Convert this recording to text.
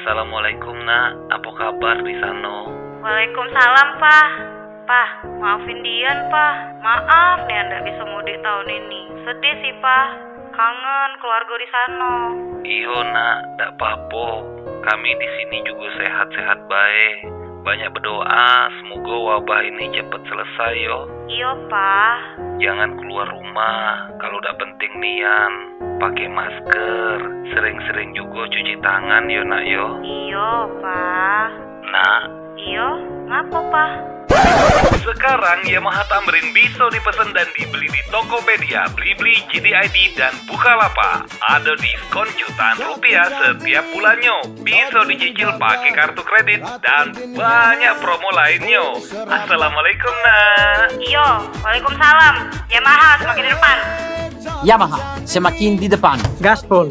Assalamualaikum nak, apa kabar di sana? Waalaikumsalam, Pak. Pak, maafin Dian, Pak. Maaf nih ndak bisa mudik tahun ini. Sedih sih, Pak. Kangen keluarga di sana. Iyo nak, ndak apa-apa. Kami di sini juga sehat-sehat baik. Banyak berdoa, semoga wabah ini cepat selesai yo. Iyo, Pak. Jangan keluar rumah kalau udah penting nian. Pakai masker, sering-sering juga cuci tangan yo nak yo. Iyo, Pak. Nak. Iyo, ngapa, Pak? Sekarang Yamaha Tamrin bisa dipesan dan dibeli di Tokopedia, Blibli, JDID, dan Bukalapak. Ada diskon jutaan rupiah setiap bulannya. Bisa dicicil pakai kartu kredit dan banyak promo lainnya. Assalamualaikum nak. Iyo, waalaikumsalam. Yamaha semakin di depan. Yamaha, semakin di depan. Gaspol.